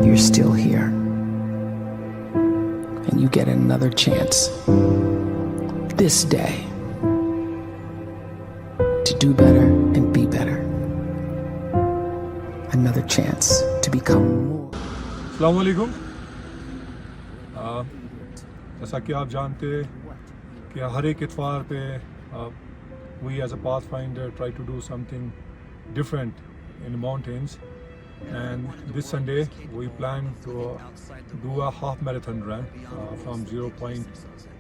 you're still here. And you get another chance this day to do better and be better. Another chance to become more. Assalamu alaikum. जैसा कि आप जानते हैं कि हर एक इतवार पे we as a pathfinder try to do something different in the mountains, and this Sunday we plan to do a half marathon run from 0 point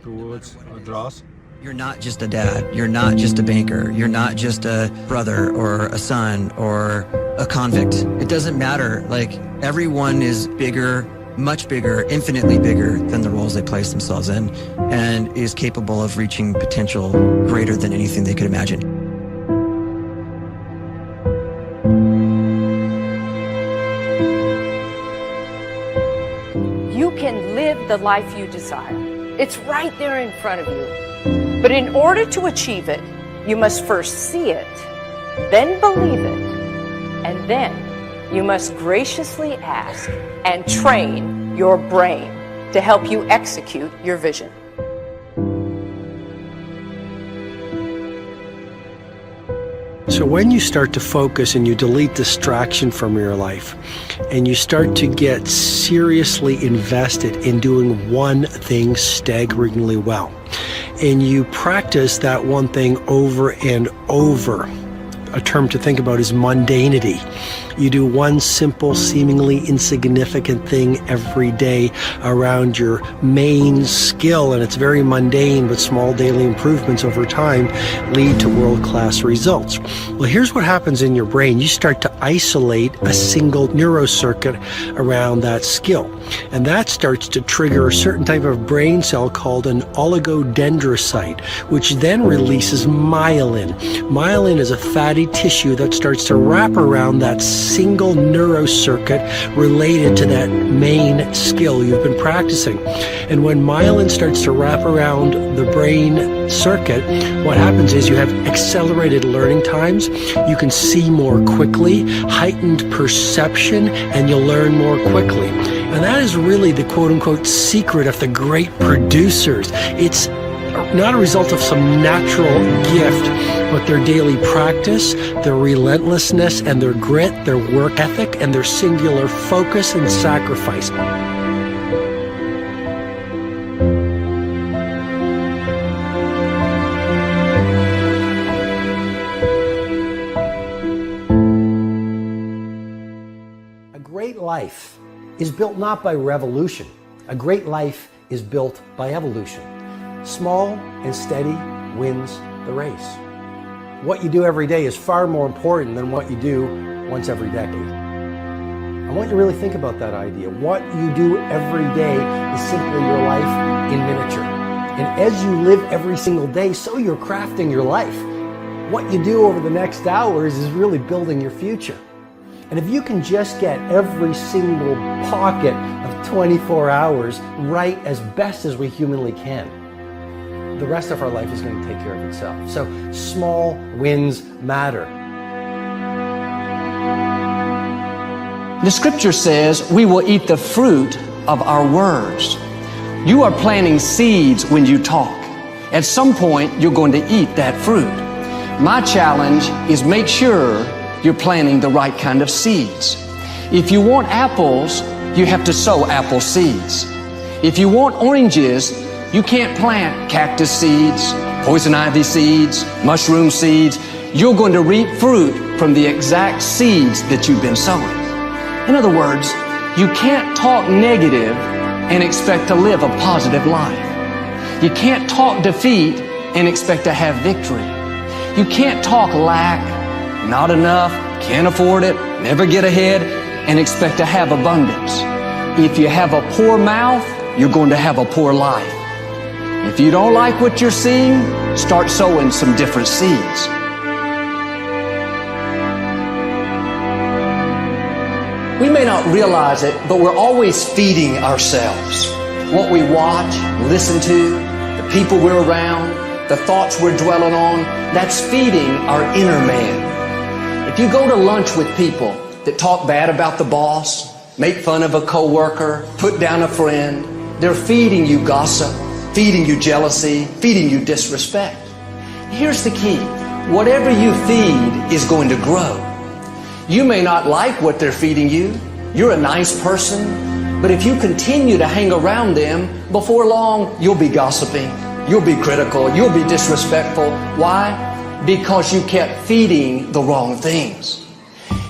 towards Drass. You're not just a dad, you're not just a banker, you're not just a brother or a son or a convict. It doesn't matter. Like, everyone is bigger, much bigger, infinitely bigger than the roles they place themselves in, and is capable of reaching potential greater than anything they could imagine. You can live the life you desire. It's right there in front of you. But in order to achieve it, you must first see it, then believe it, and then you must graciously ask and train your brain to help you execute your vision. So when you start to focus and you delete distraction from your life, and you start to get seriously invested in doing one thing staggeringly well, and you practice that one thing over and over, a term to think about is mundanity. You do one simple, seemingly insignificant thing every day around your main skill, and it's very mundane, but small daily improvements over time lead to world-class results. Well, here's what happens in your brain. You start to isolate a single neurocircuit around that skill, and that starts to trigger a certain type of brain cell called an oligodendrocyte, which then releases myelin. Myelin is a fatty tissue that starts to wrap around that single neurocircuit related to that main skill you've been practicing. And when myelin starts to wrap around the brain circuit, what happens is you have accelerated learning times, you can see more quickly, heightened perception, and you'll learn more quickly. And that is really the quote-unquote secret of the great producers. It's not a result of some natural gift, but their daily practice, their relentlessness and their grit, their work ethic, and their singular focus and sacrifice. A great life is built not by revolution. A great life is built by evolution. Small and steady wins the race. What you do every day is far more important than what you do once every decade. I want you to really think about that idea. What you do every day is simply your life in miniature. And as you live every single day, so you're crafting your life. What you do over the next hours is really building your future. And if you can just get every single pocket of 24 hours right as best as we humanly can, the rest of our life is going to take care of itself. So small wins matter. The scripture says we will eat the fruit of our words. You are planting seeds when you talk. At some point, you're going to eat that fruit. My challenge is make sure you're planting the right kind of seeds. If you want apples, you have to sow apple seeds. If you want oranges, you can't plant cactus seeds, poison ivy seeds, mushroom seeds. You're going to reap fruit from the exact seeds that you've been sowing. In other words, you can't talk negative and expect to live a positive life. You can't talk defeat and expect to have victory. You can't talk lack, not enough, can't afford it, never get ahead, and expect to have abundance. If you have a poor mouth, you're going to have a poor life. If you don't like what you're seeing, start sowing some different seeds. We may not realize it, but we're always feeding ourselves. What we watch, listen to, the people we're around, the thoughts we're dwelling on, that's feeding our inner man. If you go to lunch with people that talk bad about the boss, make fun of a coworker, put down a friend. They're feeding you gossip, feeding you jealousy, feeding you disrespect. Here's the key. Whatever you feed is going to grow. You may not like what they're feeding you. You're a nice person. But if you continue to hang around them, before long, you'll be gossiping. You'll be critical. You'll be disrespectful. Why? Because you kept feeding the wrong things.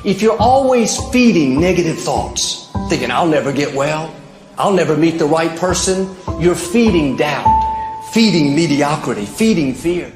If you're always feeding negative thoughts, thinking, I'll never get well, I'll never meet the right person, you're feeding doubt, feeding mediocrity, feeding fear.